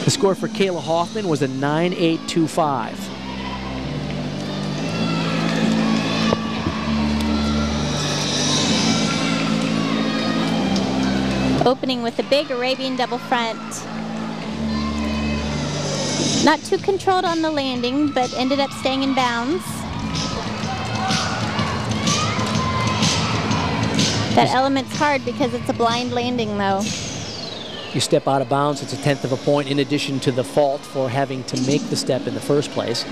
The score for Kayla Hoffman was a 9.825. Opening with a big Arabian double front. Not too controlled on the landing, but ended up staying in bounds. That element's hard because it's a blind landing, though. You step out of bounds, it's a 1/10 of a point in addition to the fault for having to make the step in the first place.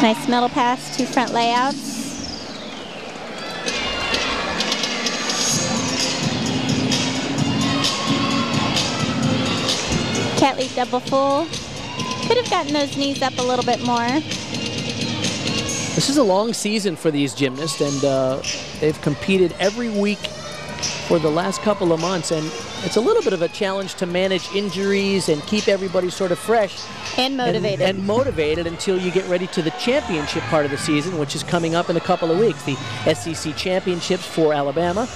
Nice middle pass, 2 front layouts. Cat leap double full. Could have gotten those knees up a little bit more. This is a long season for these gymnasts, and they've competed every week for the last couple of months, and it's a little bit of a challenge to manage injuries and keep everybody sort of fresh and motivated. And motivated until you get ready to the championship part of the season, which is coming up in a couple of weeks. The SEC championships for Alabama,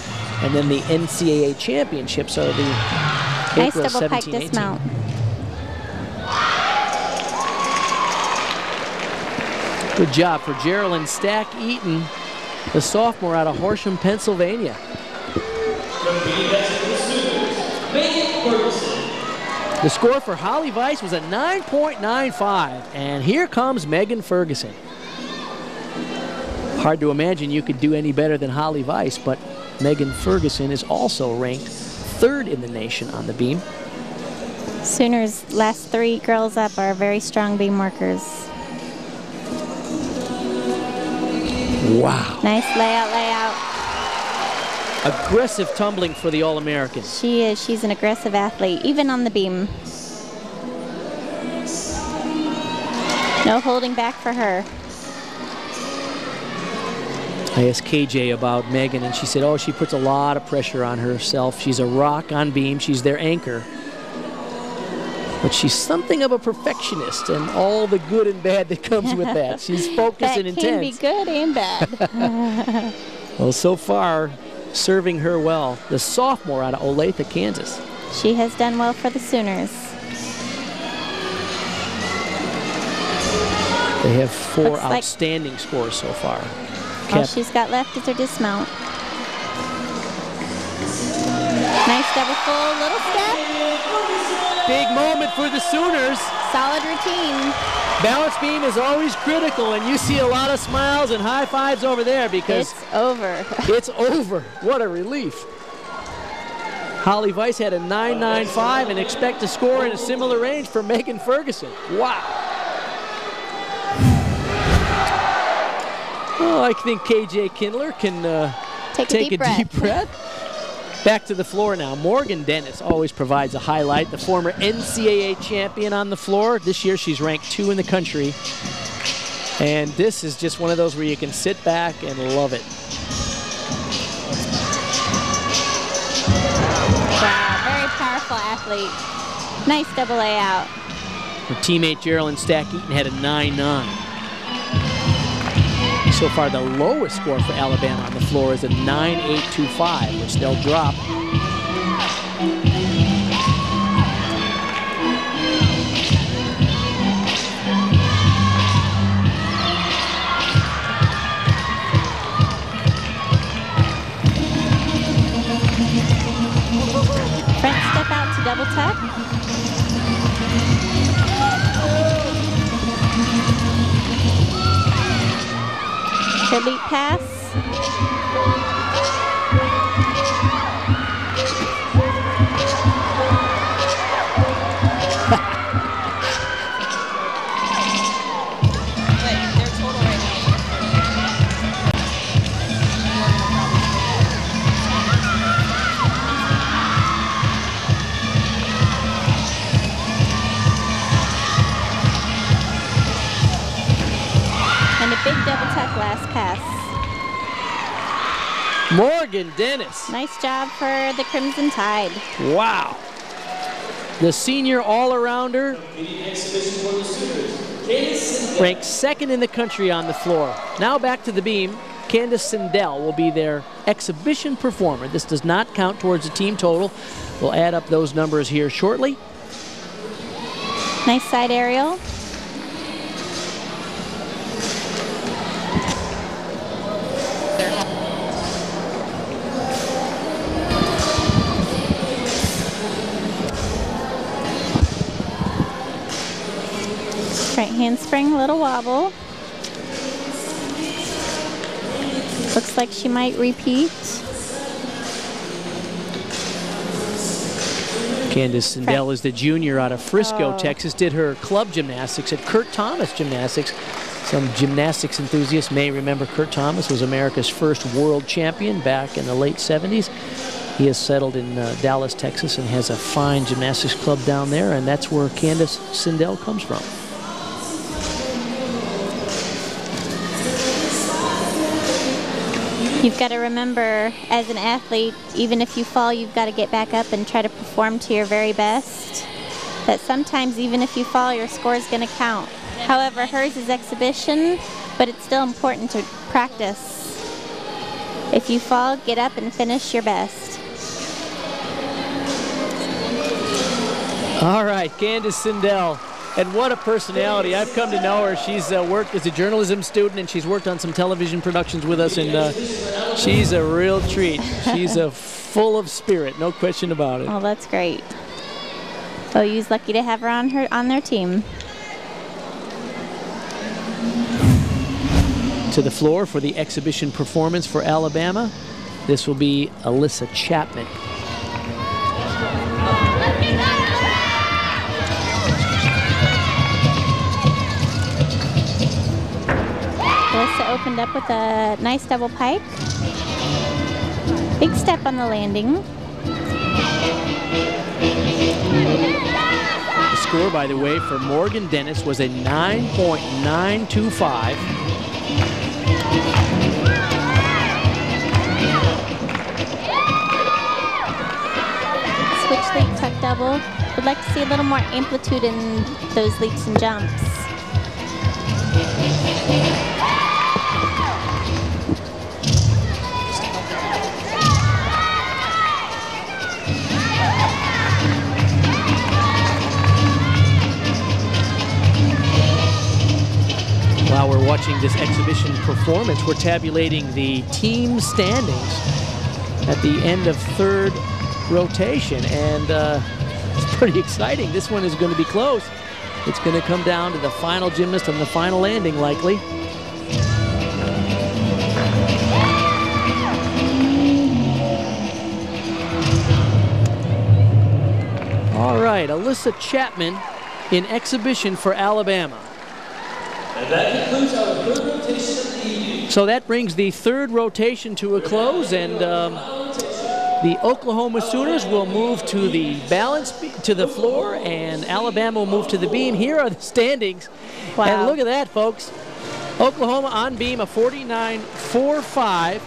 and then the NCAA championships are the nice April double pike 17, 18. dismount. Good job for Geraldine Stack-Eaton, the sophomore out of Horsham, Pennsylvania. The score for Holly Weiss was a 9.95, and here comes Megan Ferguson. Hard to imagine you could do any better than Holly Weiss, but Megan Ferguson is also ranked 3rd in the nation on the beam. Sooners' last 3 girls up are very strong beam workers. Wow. Nice layout. Aggressive tumbling for the All-American. She is. She's an aggressive athlete, even on the beam. No holding back for her. I asked KJ about Megan, and she said, oh, she puts a lot of pressure on herself. She's a rock on beam. She's their anchor. But she's something of a perfectionist, and all the good and bad that comes with that. She's focused and intense. That can be good and bad. Well, so far, serving her well. The sophomore out of Olathe, Kansas. She has done well for the Sooners. They have 4 outstanding scores so far. All she's got left is her dismount. Nice double full, little step. Big moment for the Sooners. Solid routine. Balance beam is always critical, and you see a lot of smiles and high fives over there because it's over. It's over. What a relief. Holly Weiss had a 9.95 and expect to score in a similar range for Megan Ferguson. Wow. Oh, I think KJ Kindler can take a deep breath. Back to the floor now. Morgan Dennis always provides a highlight. The former NCAA champion on the floor. This year she's ranked 2 in the country. And this is just one of those where you can sit back and love it. Wow, very powerful athlete. Nice double layout. Her teammate Geraldine Stack-Eaton had a 9.9. So far, the lowest score for Alabama on the floor is a 9.825, which they'll drop. Front step out to double tuck. Leap pass. And a big double tuck last pass. Morgan Dennis. Nice job for the Crimson Tide. Wow. The senior all-arounder ranked 2nd in the country on the floor. Now back to the beam. Candace Sindel will be their exhibition performer. This does not count towards the team total. We'll add up those numbers here shortly. Nice side aerial. Right handspring, a little wobble. Looks like she might repeat. Candace Sindel is the junior out of Frisco, Texas. Did her club gymnastics at Kurt Thomas Gymnastics. Some gymnastics enthusiasts may remember Kurt Thomas was America's first world champion back in the late 70s. He has settled in Dallas, Texas, and has a fine gymnastics club down there, and that's where Candace Sindel comes from. You've got to remember, as an athlete, even if you fall, you've got to get back up and try to perform to your very best. That sometimes, even if you fall, your score is going to count. However, hers is exhibition, but it's still important to practice. If you fall, get up and finish your best. All right, Candace Sindel. And what a personality. I've come to know her. She's worked as a journalism student, and she's worked on some television productions with us, and she's a real treat. She's full of spirit, no question about it. Oh, that's great. OU's lucky to have her on their team. To the floor for the exhibition performance for Alabama. This will be Alyssa Chapman. Alyssa opened up with a nice double pike. Big step on the landing. The score, by the way, for Morgan Dennis was a 9.925. Switch leap, tuck double. Would like to see a little more amplitude in those leaps and jumps. While we're watching this exhibition performance, we're tabulating the team standings at the end of third rotation, and it's pretty exciting. This one is going to be close. It's going to come down to the final gymnast on the final landing, likely. All right, Alyssa Chapman in exhibition for Alabama. And that concludes our third rotation of the evening. So that brings the third rotation to a close, and the Oklahoma Sooners will move to the to the floor, and Alabama will move to the beam. Here are the standings. Wow. And look at that, folks. Oklahoma on beam, a 49.45,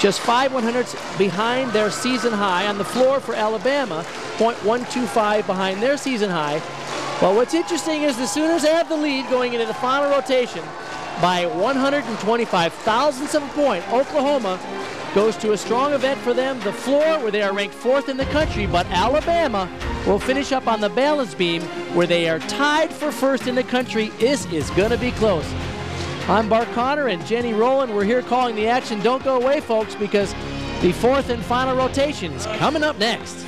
just 5/100ths behind their season high. On the floor for Alabama, 0.125 behind their season high. Well, what's interesting is the Sooners have the lead going into the final rotation by 125 thousandths of a point. Oklahoma goes to a strong event for them, the floor, where they are ranked 4th in the country, but Alabama will finish up on the balance beam, where they are tied for 1st in the country. This is going to be close. I'm Bart Connor and Jenny Rowland. We're here calling the action. Don't go away, folks, because the 4th and final rotation is coming up next.